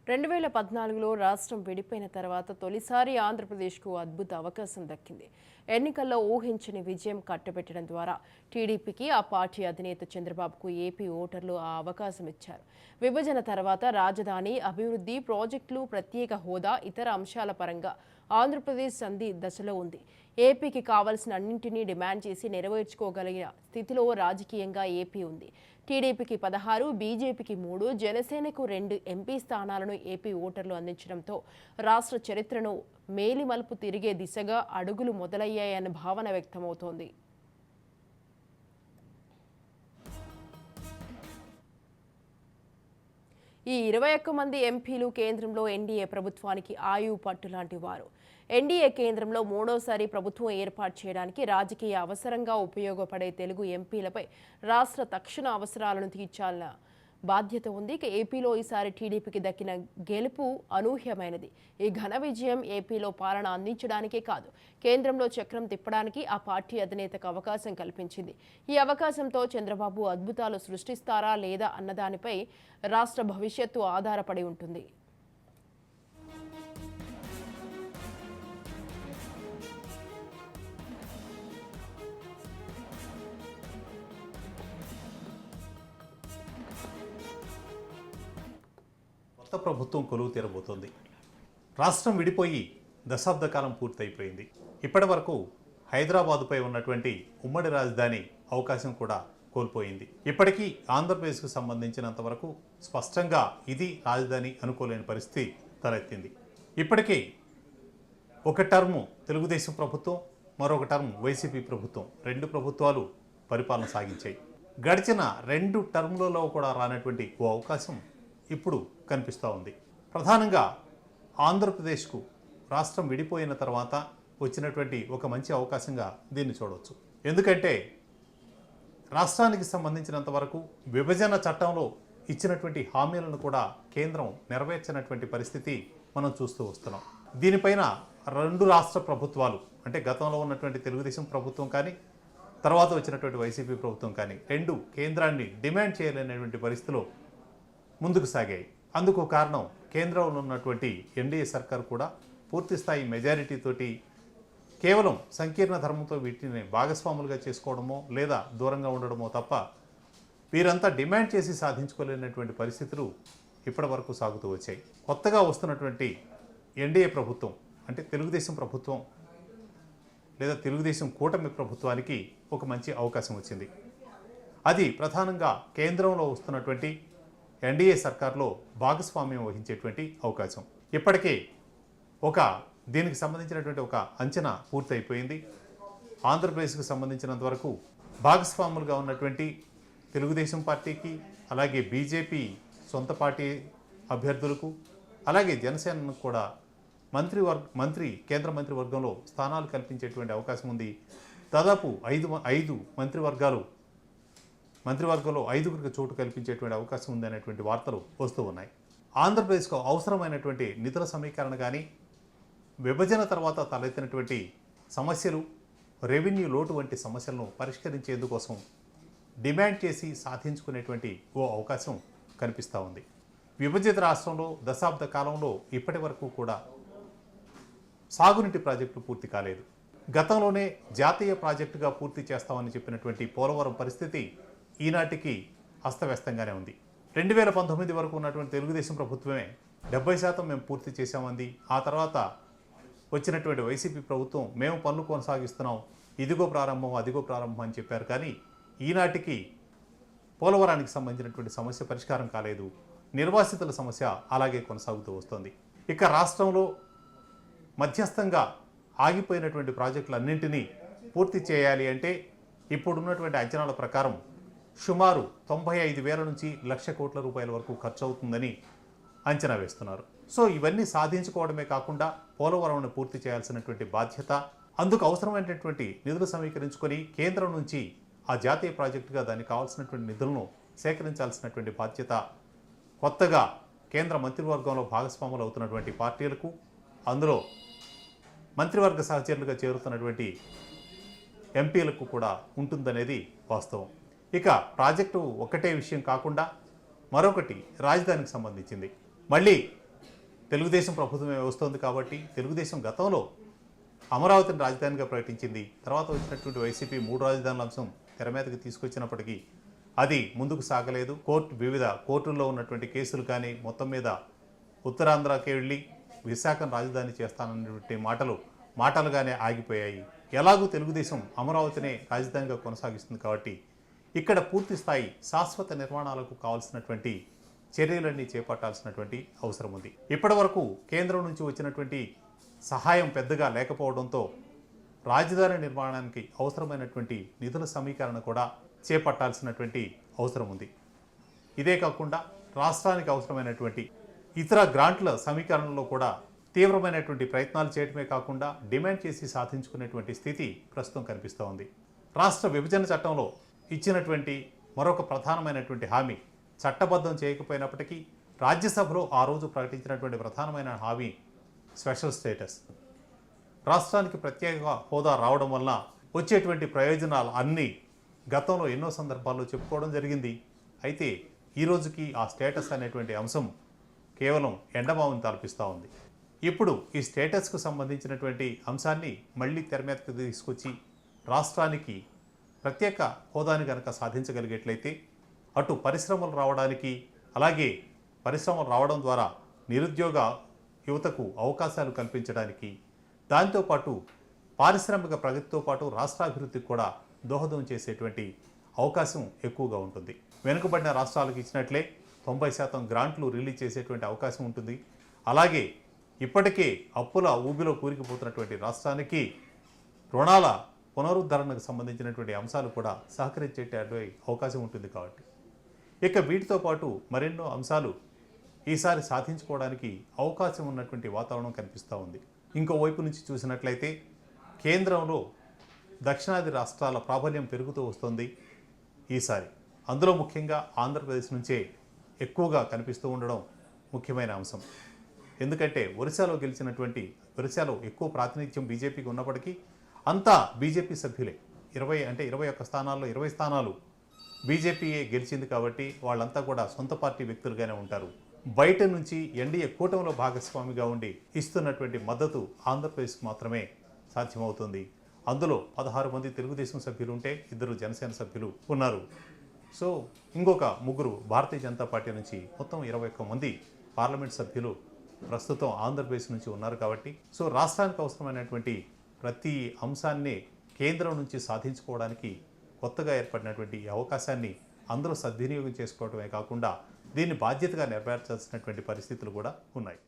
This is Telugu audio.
2014లో రాష్ట్రం విడిపోయిన తర్వాత తొలిసారి ఆంధ్రప్రదేశ్కు అద్భుత అవకాశం దక్కింది. ఎన్నికల్లో ఊహించని విజయం కట్టబెట్టడం ద్వారా టీడీపీకి ఆ పార్టీ అధినేత చంద్రబాబుకు ఏపీ ఓటర్లు ఆ అవకాశం ఇచ్చారు. విభజన తర్వాత రాజధాని అభివృద్ధి, ప్రాజెక్టులు, ప్రత్యేక హోదా, ఇతర అంశాల పరంగా ఆంధ్రప్రదేశ్ సంధి దశలో ఉంది. ఏపీకి కావాల్సిన అన్నింటినీ డిమాండ్ చేసి నెరవేర్చుకోగలిగిన స్థితిలో రాజకీయంగా ఏపీ ఉంది. టీడీపీకి 16, బీజేపీకి 3, జనసేనకు 2 ఎంపీ స్థానాలను ఏపీ ఓటర్లు అందించడంతో రాష్ట్ర చరిత్రను మేలిమలుపు తిరిగే దిశగా అడుగులు మొదలయ్యాయన్న భావన వ్యక్తమవుతోంది. ఈ 21 మంది ఎంపీలు కేంద్రంలో ఎన్డీఏ ప్రభుత్వానికి ఆయువు పట్టు లాంటి వారు. ఎన్డీఏ కేంద్రంలో మూడోసారి ప్రభుత్వం ఏర్పాటు చేయడానికి రాజకీయ అవసరంగా ఉపయోగపడే తెలుగు ఎంపీలపై రాష్ట్ర తక్షణ అవసరాలను తీర్చాలన్న బాధ్యత ఉంది. ఏపీలో ఈసారి టీడీపీకి దక్కిన గెలుపు అనూహ్యమైనది. ఈ ఘన విజయం ఏపీలో పాలన అందించడానికే కాదు, కేంద్రంలో చక్రం తిప్పడానికి ఆ పార్టీ అధినేతకు అవకాశం కల్పించింది. ఈ అవకాశంతో చంద్రబాబు అద్భుతాలు సృష్టిస్తారా లేదా అన్నదానిపై రాష్ట్ర భవిష్యత్తు ఆధారపడి ఉంటుంది. కొత్త ప్రభుత్వం కొలువు తీరబోతోంది. రాష్ట్రం విడిపోయి దశాబ్ద కాలం పూర్తయిపోయింది. ఇప్పటి వరకు హైదరాబాదుపై ఉన్నటువంటి ఉమ్మడి రాజధాని అవకాశం కూడా కోల్పోయింది. ఇప్పటికీ ఆంధ్రప్రదేశ్కు సంబంధించినంత వరకు స్పష్టంగా ఇది రాజధాని అనుకోలేని పరిస్థితి తలెత్తింది. ఇప్పటికీ ఒక టర్ము తెలుగుదేశం ప్రభుత్వం, మరొక టర్మ్ వైసీపీ ప్రభుత్వం, 2 ప్రభుత్వాలు పరిపాలన సాగించాయి. గడిచిన 2 టర్ములలో కూడా రానటువంటి ఓ అవకాశం ఇప్పుడు కనిపిస్తూ ఉంది. ప్రధానంగా ఆంధ్రప్రదేశ్కు రాష్ట్రం విడిపోయిన తర్వాత వచ్చినటువంటి ఒక మంచి అవకాశంగా దీన్ని చూడవచ్చు. ఎందుకంటే రాష్ట్రానికి సంబంధించినంత వరకు విభజన చట్టంలో ఇచ్చినటువంటి హామీలను కూడా కేంద్రం నెరవేర్చినటువంటి పరిస్థితి మనం చూస్తూ వస్తున్నాం. దీనిపైన 2 రాష్ట్ర ప్రభుత్వాలు, అంటే గతంలో ఉన్నటువంటి తెలుగుదేశం ప్రభుత్వం కానీ, తర్వాత వచ్చినటువంటి వైసీపీ ప్రభుత్వం కానీ, 2 కేంద్రాన్ని డిమాండ్ చేయలేనటువంటి పరిస్థితిలో ముందుకు సాగాయి. అందుకు కారణం కేంద్రంలో ఉన్నటువంటి ఎన్డీఏ సర్కార్ కూడా పూర్తిస్థాయి మెజారిటీతోటి కేవలం సంకీర్ణ ధర్మంతో వీటిని భాగస్వాములుగా చేసుకోవడమో లేదా దూరంగా ఉండడమో తప్ప వీరంతా డిమాండ్ చేసి సాధించుకోలేనటువంటి పరిస్థితులు ఇప్పటి వరకు సాగుతూ వచ్చాయి. కొత్తగా వస్తున్నటువంటి ఎన్డీఏ ప్రభుత్వం, అంటే తెలుగుదేశం ప్రభుత్వం లేదా తెలుగుదేశం కూటమి ప్రభుత్వానికి ఒక మంచి అవకాశం వచ్చింది. అది ప్రధానంగా కేంద్రంలో వస్తున్నటువంటి ఎన్డీఏ సర్కార్లో భాగస్వామ్యం వహించేటువంటి అవకాశం. ఇప్పటికే దీనికి సంబంధించినటువంటి ఒక అంచనా పూర్తయిపోయింది. ఆంధ్రప్రదేశ్కు సంబంధించినంత వరకు భాగస్వాములుగా ఉన్నటువంటి తెలుగుదేశం పార్టీకి, అలాగే బీజేపీ సొంత పార్టీ అభ్యర్థులకు, అలాగే జనసేనకు కూడా కేంద్ర మంత్రివర్గంలో స్థానాలు కల్పించేటువంటి అవకాశం ఉంది. దాదాపు 5 మంత్రివర్గంలో 5గురికి చోటు కల్పించేటువంటి అవకాశం ఉందనేటువంటి వార్తలు వస్తూ ఉన్నాయి. ఆంధ్రప్రదేశ్కు అవసరమైనటువంటి నిధుల సమీకరణ కానీ, విభజన తర్వాత తలెత్తినటువంటి సమస్యలు, రెవెన్యూ లోటు వంటి సమస్యలను పరిష్కరించేందుకోసం డిమాండ్ చేసి సాధించుకునేటువంటి ఓ అవకాశం కనిపిస్తూ ఉంది. విభజిత రాష్ట్రంలో దశాబ్ద కాలంలో ఇప్పటి వరకు కూడా సాగునీటి ప్రాజెక్టులు పూర్తి కాలేదు. గతంలోనే జాతీయ ప్రాజెక్టుగా పూర్తి చేస్తామని చెప్పినటువంటి పోలవరం పరిస్థితి ఈనాటికి అస్తవ్యస్తంగానే ఉంది. 2019 వరకు ఉన్నటువంటి తెలుగుదేశం ప్రభుత్వమే 70% మేము పూర్తి చేశామంది. ఆ తర్వాత వచ్చినటువంటి వైసీపీ ప్రభుత్వం మేము పనులు కొనసాగిస్తున్నాం, ఇదిగో ప్రారంభం అదిగో ప్రారంభం అని చెప్పారు. కానీ ఈనాటికి పోలవరానికి సంబంధించినటువంటి సమస్య పరిష్కారం కాలేదు. నిర్వాసితుల సమస్య అలాగే కొనసాగుతూ వస్తుంది. ఇక రాష్ట్రంలో మధ్యస్థంగా ఆగిపోయినటువంటి ప్రాజెక్టులన్నింటినీ పూర్తి చేయాలి అంటే ఇప్పుడున్నటువంటి అంచనాల ప్రకారం సుమారు 95,000 నుంచి 1,00,000 కోట్ల రూపాయల వరకు ఖర్చు అవుతుందని అంచనా వేస్తున్నారు. సో ఇవన్నీ సాధించుకోవడమే కాకుండా పోలవరంను పూర్తి చేయాల్సినటువంటి బాధ్యత, అందుకు అవసరమైనటువంటి నిధులు సమీకరించుకొని కేంద్రం నుంచి ఆ జాతీయ ప్రాజెక్టుగా దానికి కావాల్సినటువంటి నిధులను సేకరించాల్సినటువంటి బాధ్యత కొత్తగా కేంద్ర మంత్రివర్గంలో భాగస్వాములు అవుతున్నటువంటి పార్టీలకు, అందులో మంత్రివర్గ సహచరులుగా చేరుతున్నటువంటి ఎంపీలకు కూడా ఉంటుందనేది వాస్తవం. ఇక ప్రాజెక్టు ఒకటే విషయం కాకుండా మరొకటి రాజధానికి సంబంధించింది. మళ్ళీ తెలుగుదేశం ప్రభుత్వమే వస్తోంది కాబట్టి తెలుగుదేశం గతంలో అమరావతిని రాజధానిగా ప్రకటించింది. తర్వాత వచ్చినటువంటి వైసీపీ 3 రాజధానుల అంశం తెర మీదకి తీసుకొచ్చినప్పటికీ అది ముందుకు సాగలేదు. వివిధ కోర్టుల్లో ఉన్నటువంటి కేసులు కానీ మొత్తం మీద ఉత్తరాంధ్రకి వెళ్ళి విశాఖను రాజధాని చేస్తానన్నటువంటి మాటలుగానే ఆగిపోయాయి. ఎలాగూ తెలుగుదేశం అమరావతినే రాజధానిగా కొనసాగిస్తుంది కాబట్టి ఇక్కడ పూర్తి స్థాయి శాశ్వత నిర్మాణాలకు కావాల్సినటువంటి చర్యలన్నీ చేపట్టాల్సినటువంటి అవసరం ఉంది. ఇప్పటి వరకు కేంద్రం నుంచి వచ్చినటువంటి సహాయం పెద్దగా లేకపోవడంతో రాజధాని నిర్మాణానికి అవసరమైనటువంటి నిధుల సమీకరణ కూడా చేపట్టాల్సినటువంటి అవసరం ఉంది. ఇదే కాకుండా రాష్ట్రానికి అవసరమైనటువంటి ఇతర గ్రాంట్ల సమీకరణలో కూడా తీవ్రమైనటువంటి ప్రయత్నాలు చేయడమే కాకుండా డిమాండ్ చేసి సాధించుకునేటువంటి స్థితి ప్రస్తుతం కనిపిస్తూ ఉంది. రాష్ట్ర విభజన చట్టంలో ఇచ్చినటువంటి మరొక ప్రధానమైనటువంటి హామీ చట్టబద్ధం చేయకపోయినప్పటికీ రాజ్యసభలో ఆ రోజు ప్రకటించినటువంటి ప్రధానమైన హామీ స్పెషల్ స్టేటస్. రాష్ట్రానికి ప్రత్యేక హోదా రావడం వల్ల వచ్చేటువంటి ప్రయోజనాలు అన్నీ గతంలో ఎన్నో సందర్భాల్లో చెప్పుకోవడం జరిగింది. అయితే ఈ రోజుకి ఆ స్టేటస్ అనేటువంటి అంశం కేవలం ఎండమావుని తలపిస్తూ ఉంది. ఇప్పుడు ఈ స్టేటస్కు సంబంధించినటువంటి అంశాన్ని మళ్ళీ తెర మీదకి తీసుకొచ్చి రాష్ట్రానికి ప్రత్యేక హోదాని కనుక సాధించగలిగేట్లయితే అటు పరిశ్రమలు రావడానికి, అలాగే పరిశ్రమలు రావడం ద్వారా నిరుద్యోగ యువతకు అవకాశాలు కల్పించడానికి, దాంతోపాటు పారిశ్రామిక ప్రగతితో పాటు రాష్ట్రాభివృద్ధికి కూడా దోహదం చేసేటువంటి అవకాశం ఎక్కువగా ఉంటుంది. వెనుకబడిన రాష్ట్రాలకు ఇచ్చినట్లే 90% గ్రాంట్లు రిలీజ్ చేసేటువంటి అవకాశం ఉంటుంది. అలాగే ఇప్పటికే అప్పుల ఊబిలో కూరుకుపోతున్నటువంటి రాష్ట్రానికి రుణాల పునరుద్ధరణకు సంబంధించినటువంటి అంశాలు కూడా సహకరించేటువంటి అవకాశం ఉంటుంది. కాబట్టి ఇక వీటితో పాటు మరెన్నో అంశాలు ఈసారి సాధించుకోవడానికి అవకాశం ఉన్నటువంటి వాతావరణం కనిపిస్తూ ఉంది. ఇంకోవైపు నుంచి చూసినట్లయితే కేంద్రంలో దక్షిణాది రాష్ట్రాల ప్రాబల్యం పెరుగుతూ వస్తుంది ఈసారి. అందులో ముఖ్యంగా ఆంధ్రప్రదేశ్ నుంచే ఎక్కువగా కనిపిస్తూ ఉండడం ముఖ్యమైన అంశం. ఎందుకంటే ఒరిస్సాలో ఒరిస్సాలో ఎక్కువ ప్రాతినిధ్యం బీజేపీకి ఉన్నప్పటికీ అంతా బీజేపీ సభ్యులే. 21 స్థానాల్లో 20 స్థానాలు బీజేపీయే గెలిచింది కాబట్టి వాళ్ళంతా కూడా సొంత పార్టీ వ్యక్తులుగానే ఉంటారు. బయట నుంచి ఎన్డీఏ కూటమిలో భాగస్వామిగా ఉండి ఇస్తున్నటువంటి మద్దతు ఆంధ్రప్రదేశ్కి మాత్రమే సాధ్యమవుతుంది. అందులో 16 మంది తెలుగుదేశం సభ్యులు ఉంటే 2 జనసేన సభ్యులు ఉన్నారు. సో ఇంకొక 3 భారతీయ జనతా పార్టీ నుంచి మొత్తం 21 మంది పార్లమెంట్ సభ్యులు ప్రస్తుతం ఆంధ్రప్రదేశ్ నుంచి ఉన్నారు. కాబట్టి సో రాష్ట్రానికి అవసరమైనటువంటి ప్రతి అంశాన్ని కేంద్రం నుంచి సాధించుకోవడానికి కొత్తగా ఏర్పడినటువంటి అవకాశాన్ని అందరూ సద్వినియోగం చేసుకోవడమే కాకుండా దీన్ని బాధ్యతగా నెరవేర్చాల్సినటువంటి పరిస్థితులు కూడా ఉన్నాయి.